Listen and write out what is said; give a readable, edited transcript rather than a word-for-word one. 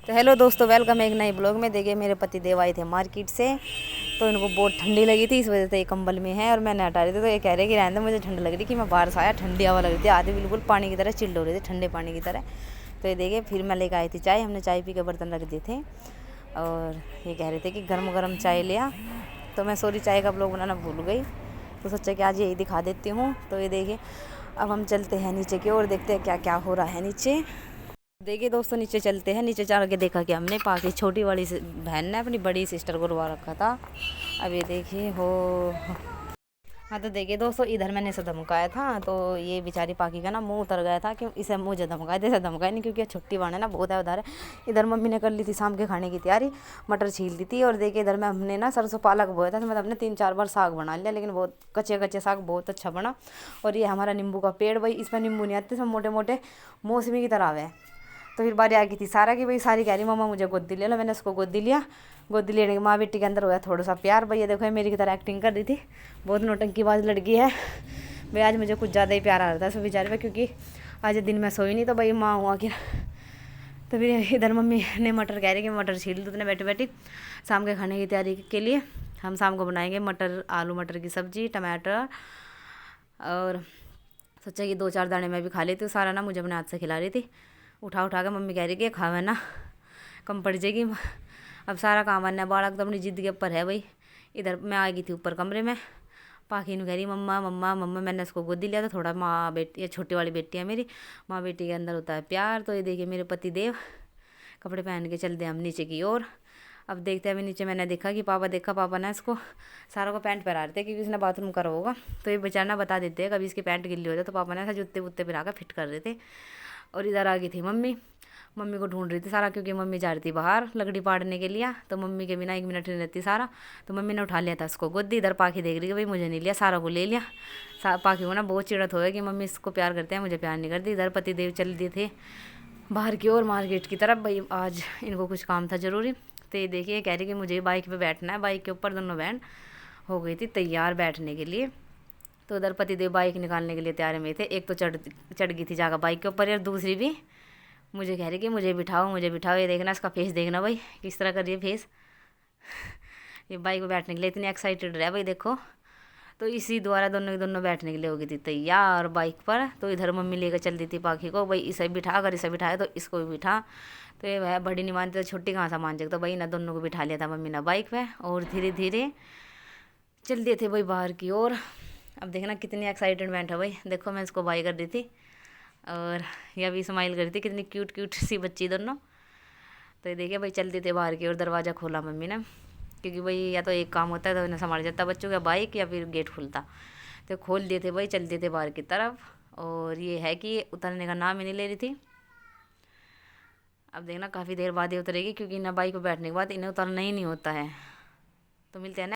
तो हेलो दोस्तों, वेलकम एक नए ब्लॉग में। देखिए मेरे पति देव आए थे मार्केट से, तो इनको बहुत ठंडी लगी थी, इस वजह से ये कंबल में है और मैंने हटा रही थी। तो ये कह रहे कि रहने दो, मुझे ठंड लग रही कि मैं बाहर से आया, ठंडी हवा लग रही थी, आधी बिल्कुल पानी की तरह चिल्ड हो रही थी, ठंडे पानी की तरह। तो ये देखिए फिर मैं लेकर आई थी चाय, हमने चाय पी के बर्तन रख दिए थे और ये कह रहे थे कि गर्म गर्म चाय लिया। तो मैं सॉरी चाय का ब्लॉग बनाना भूल गई, तो सोचा कि आज यही दिखा देती हूँ। तो ये देखिए अब हम चलते हैं नीचे की ओर, देखते हैं क्या क्या हो रहा है नीचे। देखिए दोस्तों नीचे चलते हैं। नीचे चढ़ के देखा कि हमने पाकि छोटी वाली बहन ने अपनी बड़ी सिस्टर को रुआ रखा था। अब ये देखिए हो। हाँ तो देखिए दोस्तों, इधर मैंने इसे धमकाया था, तो ये बेचारी पाकि का ना मुंह उतर गया था कि इसे मुझे धमकाया, जैसे धमकाया नहीं क्योंकि छुट्टी वाला ना बहुत है उधर। इधर मम्मी ने कर ली थी शाम के खाने की तैयारी, मटर छील दी थी। और देखिए इधर में हमने ना सरसों पालक बोया था, तो मतलब हमने 3-4 बार साग बना लिया, लेकिन बहुत कच्चे कच्चे साग बहुत अच्छा बना। और ये हमारा नींबू का पेड़, भाई इसमें नींबू नहीं आते, सब मोटे मोटे मौसमी की तरह है। तो फिर बारी आ गई थी सारा की, भाई सारी कह रही मम्मा मुझे गोदी ले लो। मैंने उसको गोदी लिया। गोदी लेने के माँ बेटी के अंदर हुआ थोड़ा सा प्यार। भाई ये देखो ये मेरी की तरह एक्टिंग कर रही थी, बहुत नौटंकीबाज लड़की है। भाई आज मुझे कुछ ज़्यादा ही प्यार आ रहा था इस बेचारे पे, क्योंकि आज दिन में सोई नहीं, तो भाई माँ हुआ कि तो फिर इधर मम्मी ने मटर कह रही कि मटर छील दूँ, बैठी बैठी शाम के खाने की तैयारी के लिए। हम शाम को बनाएंगे मटर, आलू मटर की सब्ज़ी, टमाटर। और सोचा कि 2-4 दाने मैं भी खा लेती हूँ, सारा ना मुझे अपने हाथ से खिला रही थी। उठा उठा के मम्मी कह रही कि खावे ना कम पड़ जाएगी। अब सारा काम आना है, बालक तो अपनी जिद के ऊपर है भाई। इधर मैं आ गई थी ऊपर कमरे में, पाखी कह रही मम्मा मम्मा मम्मा। मैंने उसको गोदी लिया था, थोड़ा माँ बेटी, ये छोटी वाली बेटी है मेरी, माँ बेटी के अंदर होता है प्यार। तो ये देखिए मेरे पति देव कपड़े पहन के चलते हैं हम नीचे की ओर। अब देखते हैं अभी नीचे। मैंने देखा कि पापा ने इसको सारों को पैंट पहना रहे थे, क्योंकि उसने बाथरूम करा होगा। तो ये बेचारा बता देते हैं कभी इसकी पैंट गिल्ली हो जाए, तो पापा ने ऐसा जूते वुत्ते पहना कर फिट कर रहे थे। और इधर आ गई थी मम्मी, मम्मी को ढूंढ रही थी सारा, क्योंकि मम्मी जा रही थी बाहर लकड़ी पाड़ने के लिए। तो मम्मी के बिना 1 मिनट नहीं रहती सारा। तो मम्मी ने उठा लिया था उसको गोदी। इधर पाखी देख रही कि भाई मुझे नहीं लिया, सारा को ले लिया। पाखी को ना बहुत चिड़त हो गया कि मम्मी इसको प्यार करते हैं, मुझे प्यार नहीं करती। इधर पति देव चल दिए थे बाहर की ओर मार्केट की तरफ, भाई आज इनको कुछ काम था ज़रूरी। तो ये देखिए कह रही कि मुझे बाइक पे बैठना है। बाइक के ऊपर दोनों बहन हो गई थी तैयार बैठने के लिए। तो उधर पतिदेव बाइक निकालने के लिए तैयार में थे। एक तो चढ़ गई थी जाकर बाइक के ऊपर, यार दूसरी भी मुझे कह रही कि मुझे बिठाओ मुझे बिठाओ। ये देखना इसका फेस देखना भाई किस तरह कर रही है फेस। ये बाइक पे बैठने के लिए इतनी एक्साइटेड रहा भाई देखो। तो इसी द्वारा दोनों के दोनों बैठने के लिए हो गई थी तैयार बाइक पर। तो इधर मम्मी लेकर चल दी थी पाखी को, भाई इसे बिठा, अगर इसे बिठाए तो इसको भी बिठा। तो ये वह बड़ी नहीं मानती, तो छोटी कहाँ से मान जाए। तो भाई ना दोनों को बिठा लिया था मम्मी ने बाइक पे, और धीरे धीरे चल दिए थे भाई बाहर की ओर। अब देखना कितनी एक्साइटमेंट है भाई, देखो मैं इसको बाय कर दी थी और यह भी स्माइल कर रही थी, कितनी क्यूट क्यूट सी बच्ची दोनों। तो ये देखिए भाई चल दिए थे बाहर की ओर। दरवाज़ा खोला मम्मी ने, क्योंकि भाई या तो एक काम होता है तो इन्हें संभाल जाता बच्चों का, बाइक या फिर गेट खुलता। तो खोल दिए थे भाई, चल दिए थे बाहर की तरफ। और ये है कि उतरने का नाम ही नहीं ले रही थी। अब देखना काफ़ी देर बाद ही उतरेगी, क्योंकि ना बाइक पर बैठने के बाद इन्हें उतरना ही नहीं होता है। तो मिलते हैं ना।